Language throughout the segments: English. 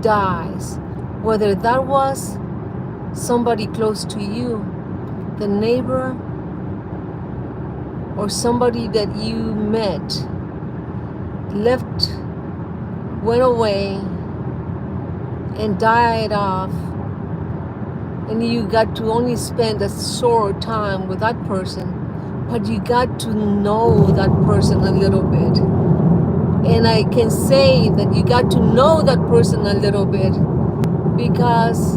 dies, whether that was somebody close to you, the neighbor, or somebody that you met, left, went away, and died off, and you got to only spend a short time with that person, but you got to know that person a little bit. And I can say that you got to know that person a little bit because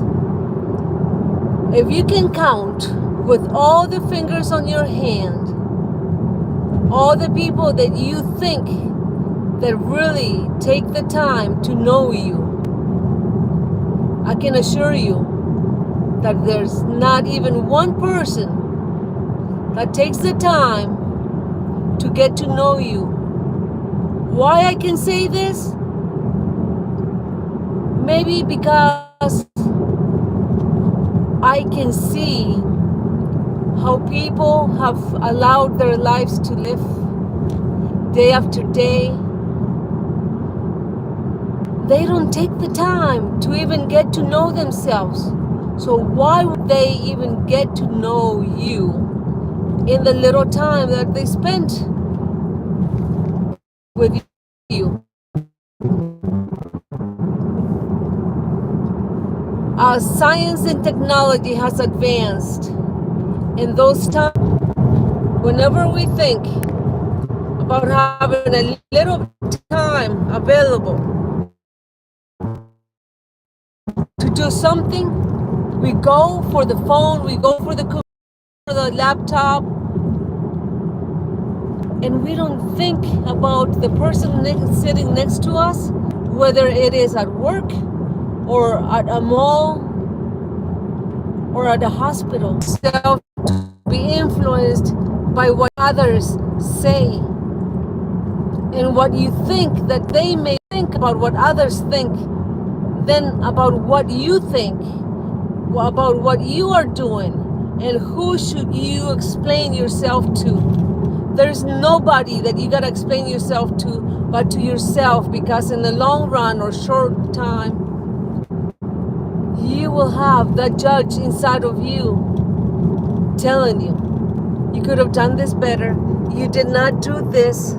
if you can count with all the fingers on your hand, all the people that you think that really take the time to know you, I can assure you that there's not even one person that takes the time to get to know you. Why I can say this? Maybe because I can see how people have allowed their lives to live day after day. They don't take the time to even get to know themselves. So why would they even get to know you in the little time that they spent with you? As science and technology has advanced, in those times, whenever we think about having a little time available to do something, we go for the phone, we go for the computer, the laptop, and we don't think about the person sitting next to us, whether it is at work or at a mall or at a hospital. So to be influenced by what others say and what you think that they may think about what others think, then about what you think, about what you are doing, and who should you explain yourself to. There's nobody that you gotta explain yourself to but to yourself, because in the long run or short time, you will have that judge inside of you telling you, you could have done this better, you did not do this,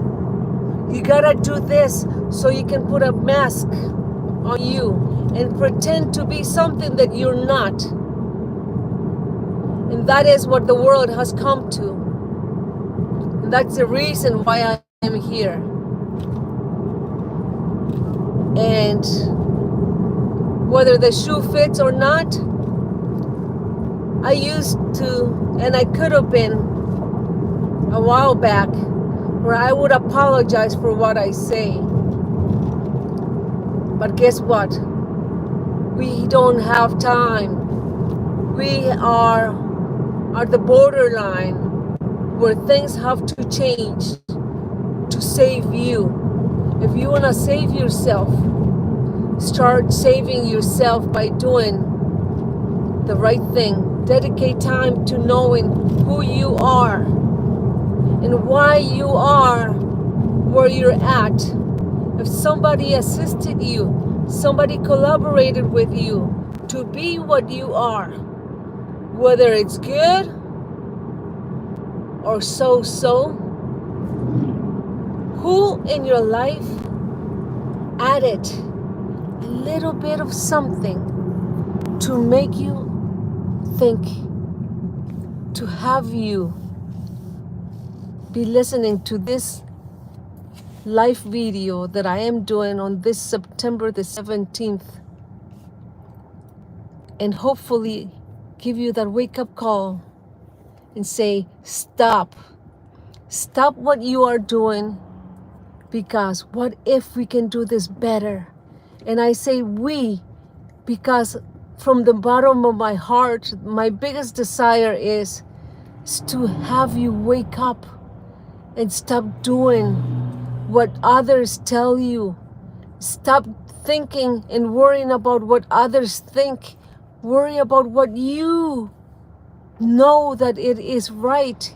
you gotta do this, so you can put a mask on you and pretend to be something that you're not. And that is what the world has come to. And that's the reason why I am here. And whether the shoe fits or not, I used to, and I could have been a while back, where I would apologize for what I say. But guess what? We don't have time. We are at the borderline where things have to change to save you. If you want to save yourself, start saving yourself by doing the right thing. Dedicate time to knowing who you are and why you are where you're at. If somebody assisted you, somebody collaborated with you to be what you are, whether it's good or so-so, who in your life added a little bit of something to make you think, to have you be listening to this live video that I am doing on this September the 17th, and hopefully give you that wake-up call and say, stop what you are doing, because what if we can do this better? And I say we, because from the bottom of my heart, my biggest desire is to have you wake up and stop doing what others tell you. Stop thinking and worrying about what others think. Worry about what you know that it is right,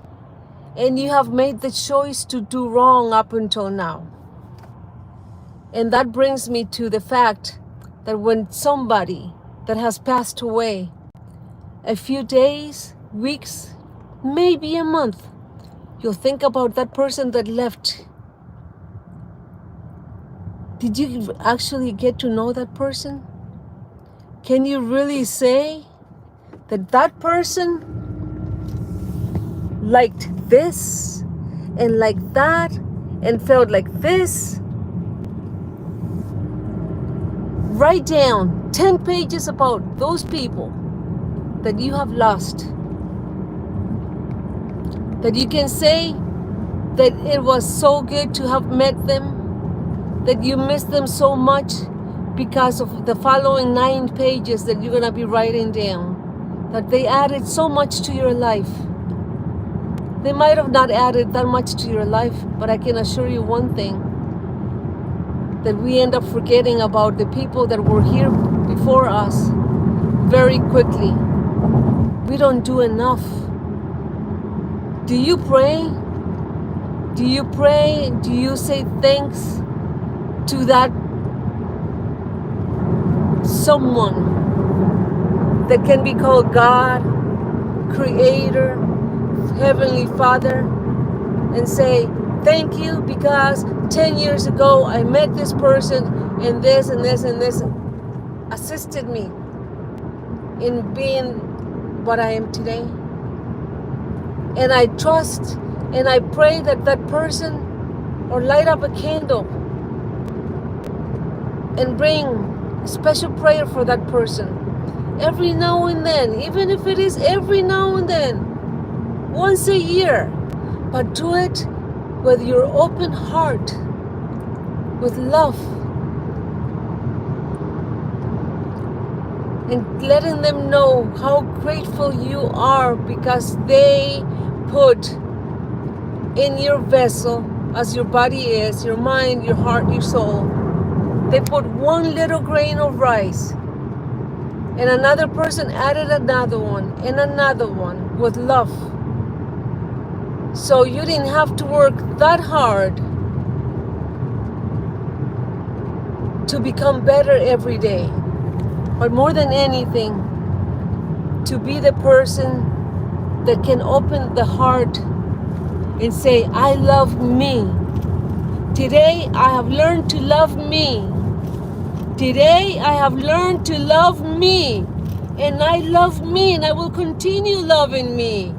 and you have made the choice to do wrong up until now. And that brings me to the fact that when somebody that has passed away, a few days, weeks, maybe a month, you'll think about that person that left. Did you actually get to know that person? Can you really say that that person liked this and like that and felt like this? Write down 10 pages about those people that you have lost. That you can say that it was so good to have met them, that you miss them so much because of the following 9 pages that you're going to be writing down. That they added so much to your life. They might have not added that much to your life, but I can assure you one thing, that we end up forgetting about the people that were here before us very quickly. We don't do enough. Do you pray? Do you pray? Do you say thanks to that someone that can be called God, Creator, Heavenly Father, and say, thank you because 10 years ago I met this person and this and this and this assisted me in being what I am today? And I trust and I pray that that person, or light up a candle and bring a special prayer for that person every now and then, even if it is every now and then, once a year, but do it with your open heart, with love, and letting them know how grateful you are because they put in your vessel, as your body is, your mind, your heart, your soul, they put one little grain of rice, and another person added another one and another one with love. So you didn't have to work that hard to become better every day. But more than anything, to be the person that can open the heart and say, I love me. Today I have learned to love me. Today I have learned to love me. And I love me and I will continue loving me.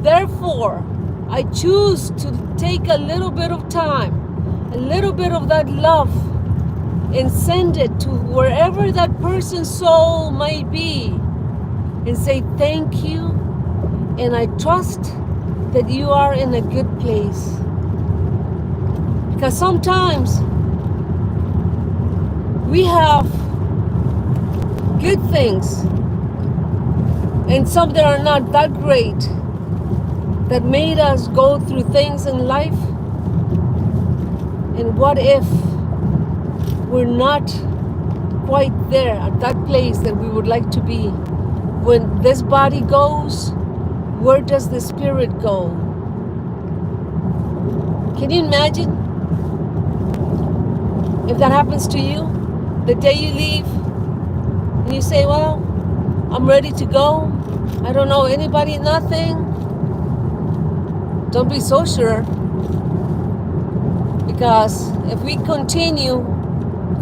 Therefore, I choose to take a little bit of time, a little bit of that love, and send it to wherever that person's soul might be, and say thank you, and I trust that you are in a good place. Because sometimes we have good things and some that are not that great, that made us go through things in life. And what if we're not quite there at that place that we would like to be? When this body goes, where does the spirit go? Can you imagine if that happens to you? The day you leave and you say, well, I'm ready to go. I don't know anybody, nothing. Don't be so sure, because if we continue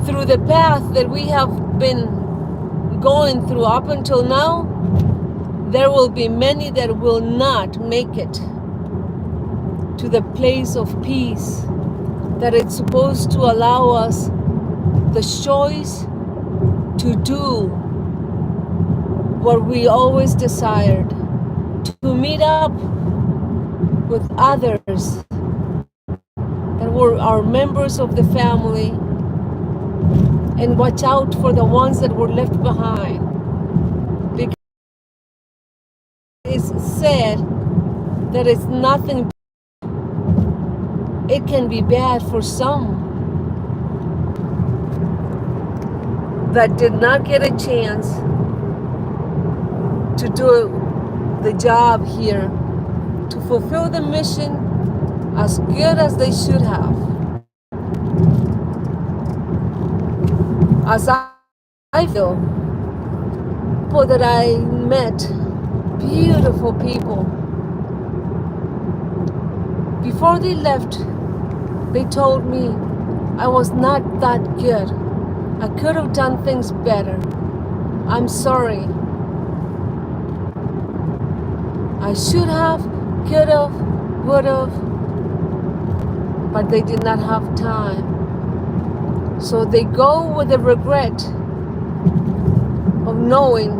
through the path that we have been going through up until now, there will be many that will not make it to the place of peace that it's supposed to allow us the choice to do what we always desired, to meet up with others that were our members of the family, and watch out for the ones that were left behind. Because it's said that it's nothing, it can be bad for some that did not get a chance to do the job here, to fulfill the mission as good as they should have. as I feel, people that I met, beautiful people, before they left, they told me I was not that good. I could have done things better. I'm sorry. I should have, could have, would have, but they did not have time. So they go with the regret of knowing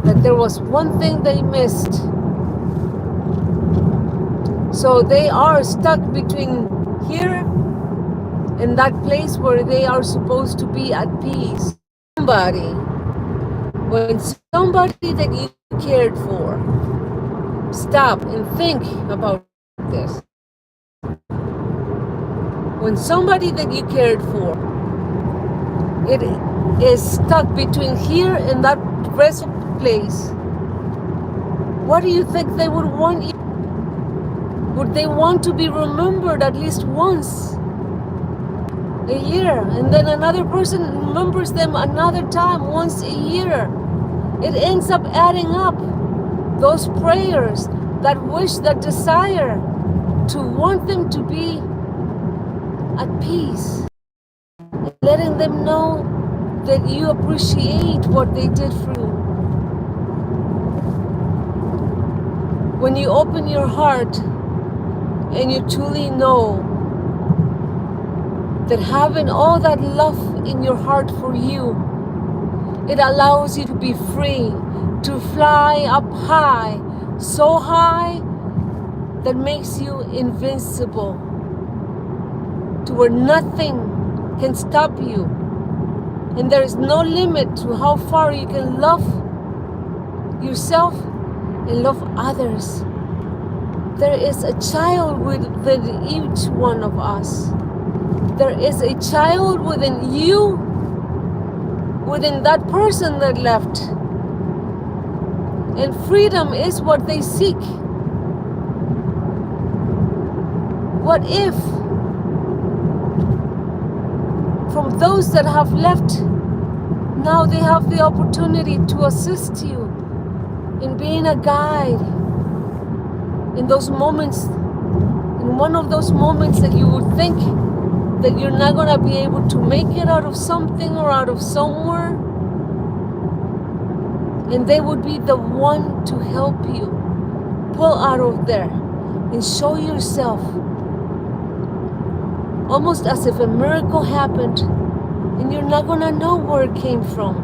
that there was one thing they missed. So they are stuck between here and that place where they are supposed to be at peace. When somebody that you cared for, stop and think about this. When somebody that you cared for, it is stuck between here and that rest place, what do you think they would want you? Would they want to be remembered at least once a year, and then another person remembers them another time once a year? It ends up adding up. Those prayers, that wish, that desire to want them to be at peace, letting them know that you appreciate what they did for you. When you open your heart and you truly know that having all that love in your heart for you, it allows you to be free, to fly up high, so high that makes you invincible, to where nothing can stop you. And there is no limit to how far you can love yourself and love others. There is a child within each one of us. There is a child within you, within that person that left. And freedom is what they seek. What if, from those that have left, now they have the opportunity to assist you in being a guide in those moments, in one of those moments that you would think that you're not going to be able to make it out of something or out of somewhere, and they would be the one to help you pull out of there and show yourself, almost as if a miracle happened, and you're not going to know where it came from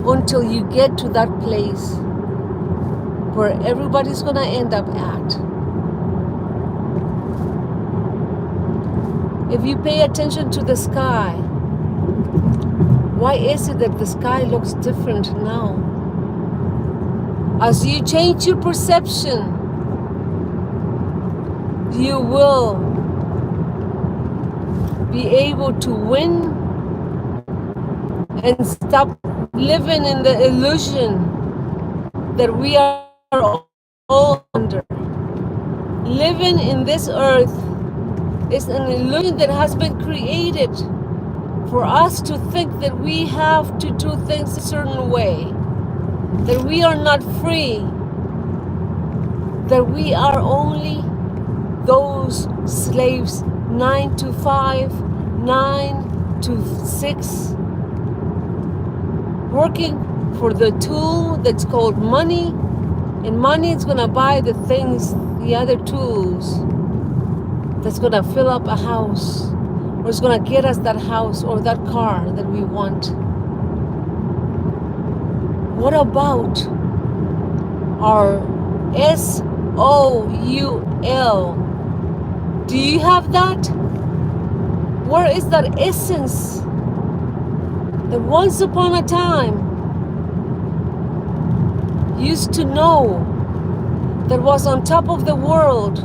until you get to that place where everybody's going to end up at. If you pay attention to the sky, why is it that the sky looks different now? As you change your perception, you will be able to win and stop living in the illusion that we are all under. Living in this earth is an illusion that has been created for us to think that we have to do things a certain way, that we are not free, that we are only those slaves 9 to 5, 9 to 6, working for the tool that's called money, and money is going to buy the things, the other tools that's going to fill up a house, or it's going to get us that house or that car that we want. What about our SOUL? Do you have that? Where is that essence that once upon a time used to know, that was on top of the world,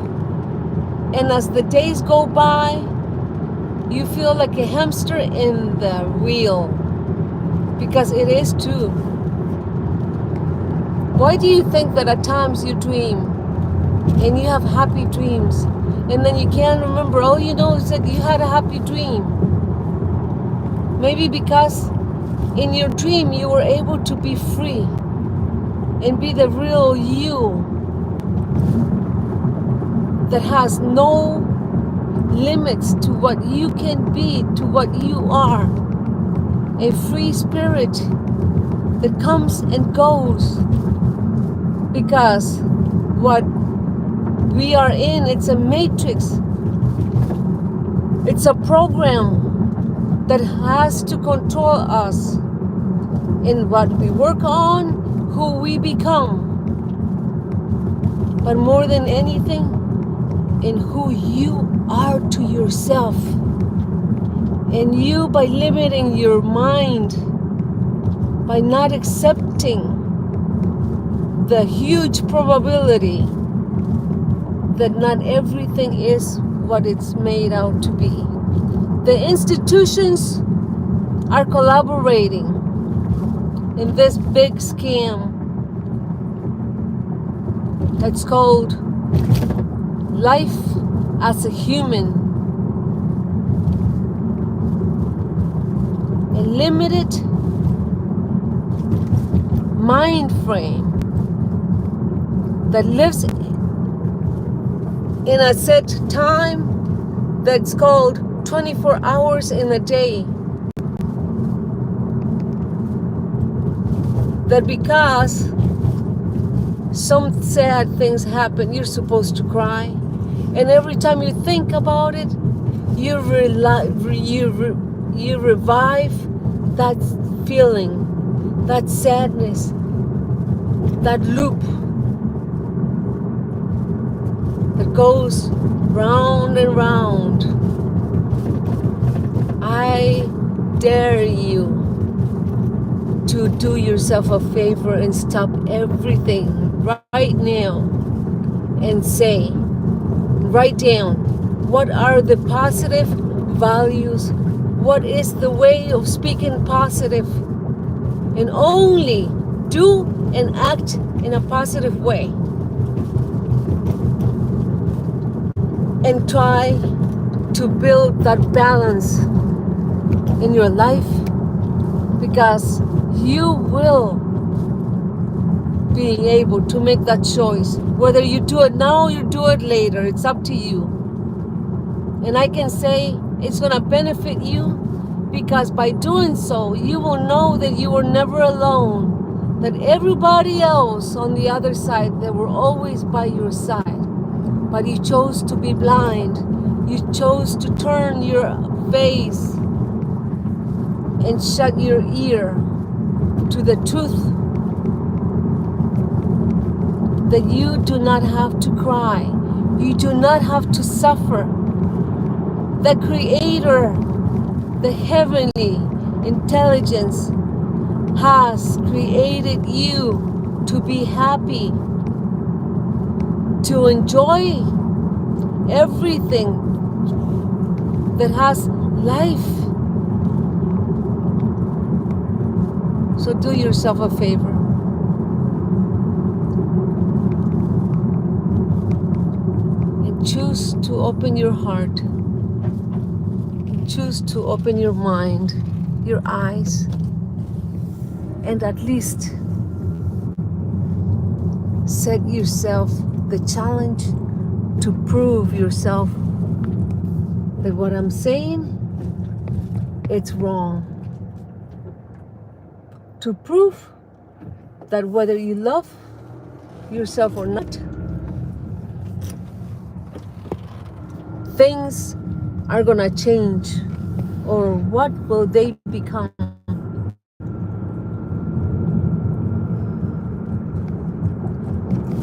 and as the days go by, you feel like a hamster in the wheel, because it is too. Why do you think that at times you dream and you have happy dreams, and then you can't remember, all you know is that you had a happy dream? Maybe because in your dream you were able to be free and be the real you that has no limits to what you can be, to what you are. A free spirit that comes and goes, because what we are in, it's a matrix. It's a program that has to control us in what we work on, who we become, but more than anything, in who you are to yourself. And you, by limiting your mind, by not accepting the huge probability that not everything is what it's made out to be. The institutions are collaborating in this big scam that's called life as a human. A limited mind frame that lives in a set time that's called 24 hours in a day. That because some sad things happen, you're supposed to cry. And every time you think about it, you revive that feeling, that sadness, that loop that goes round and round. I dare you to do yourself a favor and stop everything right now and say, write down, what are the positive values? What is the way of speaking positive? And only do and act in a positive way. And try to build that balance in your life, because you will be able to make that choice. Whether you do it now or you do it later, it's up to you. And I can say it's going to benefit you, because by doing so, you will know that you were never alone, that everybody else on the other side, they were always by your side. But you chose to be blind. You chose to turn your face and shut your ear to the truth that you do not have to cry. You do not have to suffer. The Creator, the heavenly intelligence, has created you to be happy, to enjoy everything that has life. So do yourself a favor. And choose to open your heart. Choose to open your mind, your eyes, and at least set yourself the challenge to prove yourself that what I'm saying, it's wrong. To prove that whether you love yourself or not, things are gonna change, or what will they become?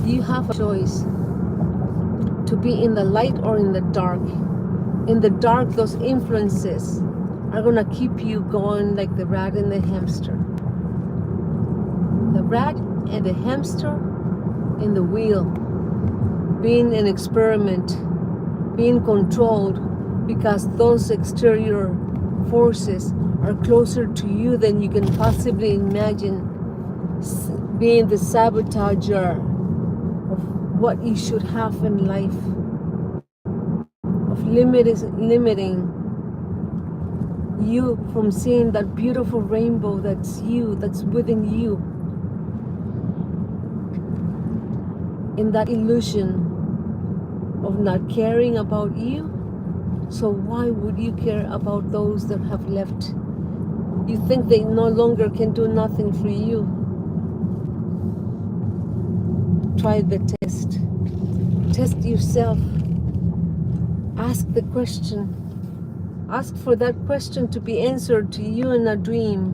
You have a choice to be in the light or in the dark. In the dark, those influences are gonna keep you going like the rat and the hamster. The rat and the hamster in the wheel, being an experiment, being controlled, because those exterior forces are closer to you than you can possibly imagine, being the sabotager of what you should have in life, of limiting you from seeing that beautiful rainbow that's you, that's within you, in that illusion of not caring about you. So why would you care about those that have left? You think they no longer can do nothing for you. Try the test. Test yourself. Ask the question. Ask for that question to be answered to you in a dream.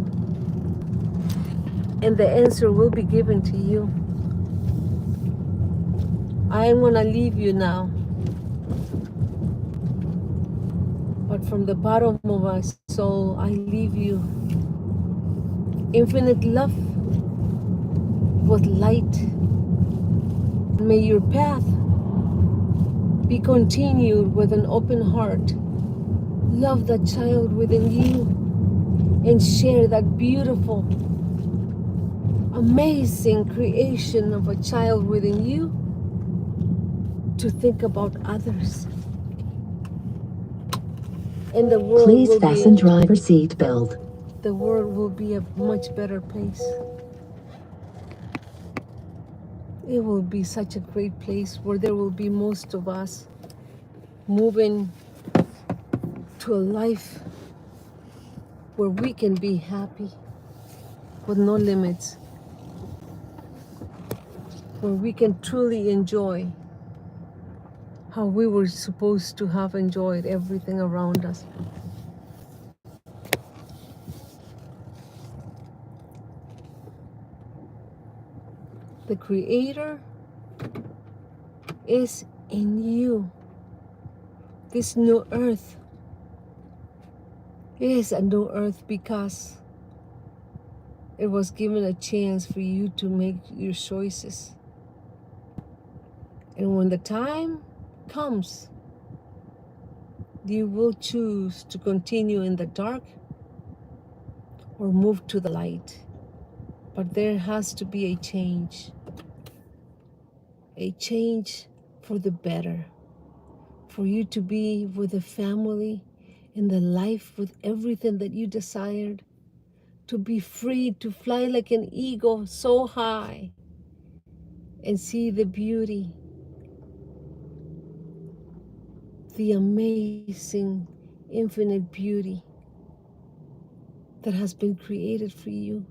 And the answer will be given to you. I am going to leave you now. But from the bottom of my soul, I leave you infinite love with light. May your path be continued with an open heart. Love that child within you and share that beautiful, amazing creation of a child within you to think about others. And the world Please will fasten be driver seat belt. the world will be a much better place. It will be such a great place where there will be most of us moving to a life where we can be happy with no limits, where we can truly enjoy how we were supposed to have enjoyed everything around us. The Creator is in you. This new earth is a new earth because it was given a chance for you to make your choices. And when the time comes, you will choose to continue in the dark or move to the light. But there has to be a change for the better, for you to be with a family in the life with everything that you desired, to be free to fly like an eagle so high and see the beauty, the amazing, infinite beauty that has been created for you.